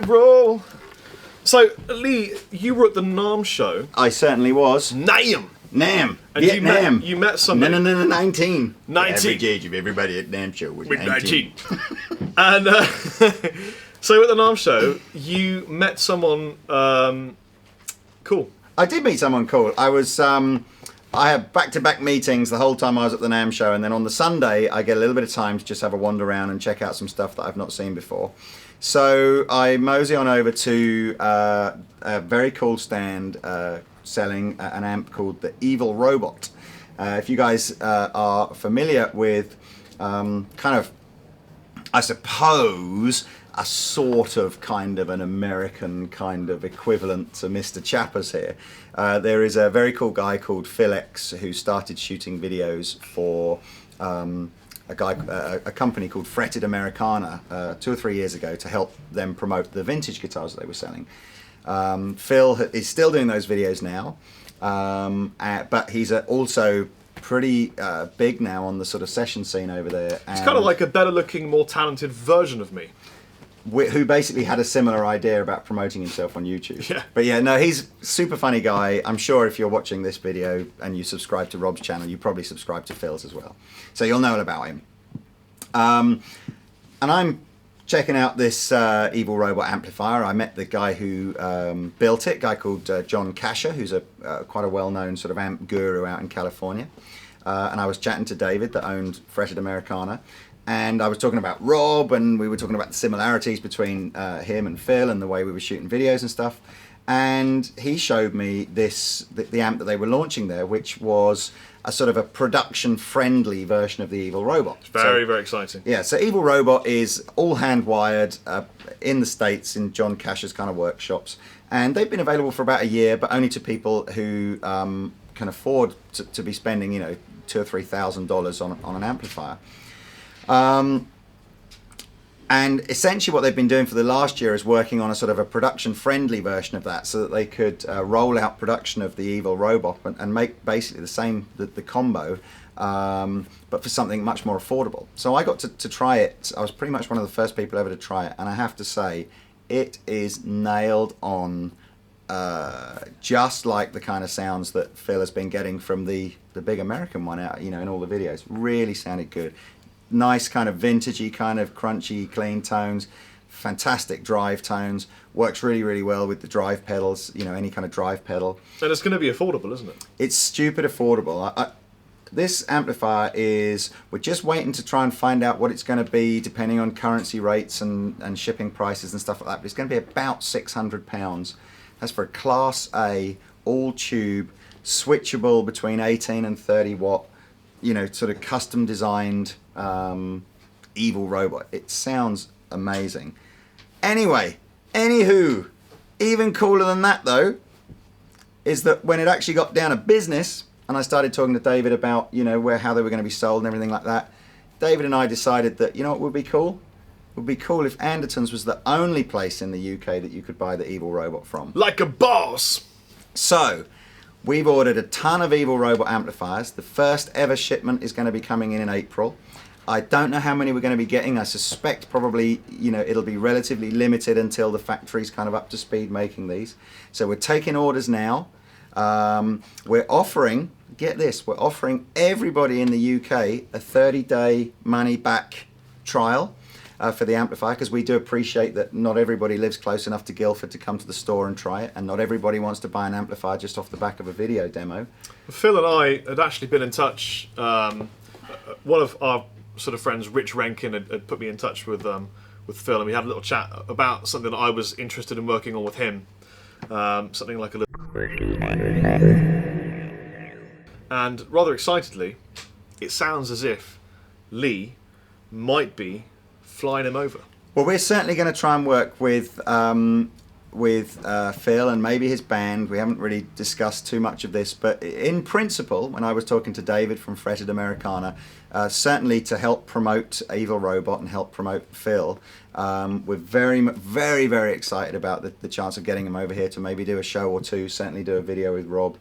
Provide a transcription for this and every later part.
roll. So, Lee, you were at the NAMM show. I certainly was. NAMM. NAMM. And Vietnam. you met somebody. No, 19. 19. The average age of everybody at NAMM show was 19. And so at the NAMM show, you met someone cool. I did meet someone cool. I had back-to-back meetings the whole time I was at the NAMM show, and then on the Sunday I get a little bit of time to just have a wander around and check out some stuff that I've not seen before. So I mosey on over to a very cool stand selling an amp called the Evil Robot. If you guys are familiar with kind of, I suppose, a sort of kind of an American kind of equivalent to Mr. Chappers here. There is a very cool guy called Phil X who started shooting videos for a company called Fretted Americana 2 or 3 years ago to help them promote the vintage guitars that they were selling. Phil is still doing those videos now, but he's also pretty big now on the sort of session scene over there. It's kind of like a better looking, more talented version of me. Who basically had a similar idea about promoting himself on YouTube. Yeah. But yeah, no, he's a super funny guy. I'm sure if you're watching this video and you subscribe to Rob's channel, you probably subscribe to Phil's as well. So you'll know about him. And I'm checking out this Evil Robot amplifier. I met the guy who built it, a guy called John Kasher, who's quite a well-known sort of amp guru out in California. And I was chatting to David that owned Fretted Americana. And I was talking about Rob, and we were talking about the similarities between him and Phil and the way we were shooting videos and stuff. And he showed me the amp that they were launching there, which was a sort of a production-friendly version of the Evil Robot. Very exciting. Yeah, so Evil Robot is all hand-wired in the States in John Cash's kind of workshops. And they've been available for about a year, but only to people who can afford to be spending, $2,000 or $3,000 on an amplifier. And essentially what they've been doing for the last year is working on a sort of a production-friendly version of that so that they could roll out production of the Evil Robot and make basically the same, the combo, but for something much more affordable. So I got to try it. I was pretty much one of the first people ever to try it, and I have to say, it is nailed on, just like the kind of sounds that Phil has been getting from the big American one out, in all the videos. Really sounded good. Nice kind of vintagey, kind of crunchy, clean tones, fantastic drive tones, works really well with the drive pedals, any kind of drive pedal. And it's going to be affordable, isn't it? It's stupid affordable. This amplifier we're just waiting to try and find out what it's going to be depending on currency rates and shipping prices and stuff like that, but it's going to be about £600. That's for a Class A, all tube, switchable between 18 and 30 watt, sort of custom designed Evil Robot. It sounds amazing. Anywho, even cooler than that though, is that when it actually got down to business and I started talking to David about, how they were going to be sold and everything like that, David and I decided that, what would be cool? It would be cool if Andertons was the only place in the UK that you could buy the Evil Robot from. Like a boss! So, we've ordered a ton of Evil Robot amplifiers. The first ever shipment is going to be coming in April. I don't know how many we're going to be getting. I suspect probably, it'll be relatively limited until the factory's kind of up to speed making these. So we're taking orders now. We're offering, get this, we're offering everybody in the UK a 30-day money-back trial for the amplifier, because we do appreciate that not everybody lives close enough to Guildford to come to the store and try it, and not everybody wants to buy an amplifier just off the back of a video demo. Phil and I had actually been in touch. One of our sort of friends, Rich Rankin, had put me in touch with Phil, and we had a little chat about something that I was interested in working on with him. Something like a little... And rather excitedly, it sounds as if Lee might be flying him over. Well, we're certainly going to try and work with Phil and maybe his band. We haven't really discussed too much of this, but in principle, when I was talking to David from Fretted Americana, certainly to help promote Evil Robot and help promote Phil, we're very excited about the chance of getting him over here to maybe do a show or two, certainly do a video with Rob.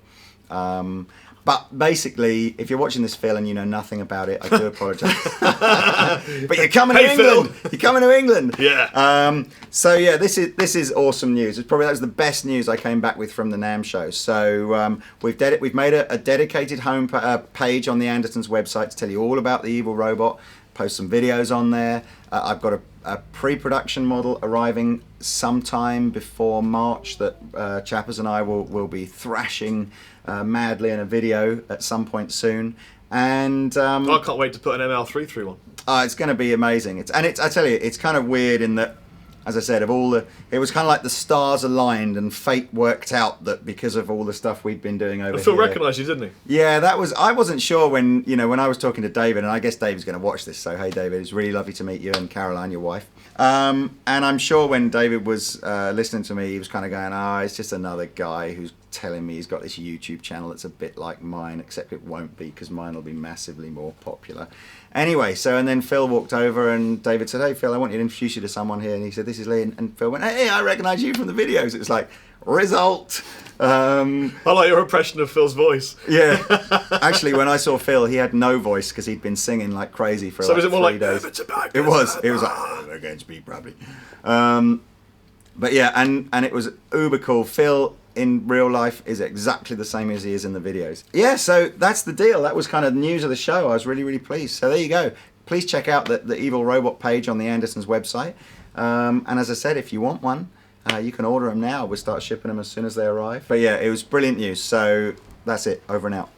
But basically, if you're watching this, Phil, and you know nothing about it, I do apologise. But you're coming to England. You're coming to England. Yeah. So yeah, this is awesome news. That was the best news I came back with from the NAMM show. So we've made a dedicated home page on the Andertons website to tell you all about the evil robot. Post some videos on there. I've got a pre-production model arriving sometime before March that Chappers and I will be thrashing madly in a video at some point soon. And I can't wait to put an ML3 through one. it's going to be amazing. I tell you, it's kind of weird in that, as I said, it was kind of like the stars aligned and fate worked out that because of all the stuff we'd been doing over Phil here. recognised you, didn't he? Yeah, I wasn't sure when I was talking to David, and I guess David's going to watch this, so hey David, it's really lovely to meet you and Caroline, your wife. And I'm sure when David was listening to me, he was kind of going, it's just another guy who's telling me he's got this YouTube channel that's a bit like mine, except it won't be because mine will be massively more popular. Anyway, and then Phil walked over and David said, hey Phil, I want you to introduce you to someone here. And he said, this is Lee. And Phil went, hey, I recognise you from the videos. It was like, result. I like your impression of Phil's voice. Yeah. Actually, when I saw Phil, he had no voice because he'd been singing like crazy for like 3 days. It was like, against me probably. But yeah, and it was uber cool. Phil in real life is exactly the same as he is in the videos. Yeah, so that's the deal. That was kind of the news of the show. I was really, really pleased. So there you go. Please check out the Evil Robot page on the Andertons website. And as I said, if you want one, you can order them now. We'll start shipping them as soon as they arrive. But yeah, it was brilliant news. So that's it. Over and out.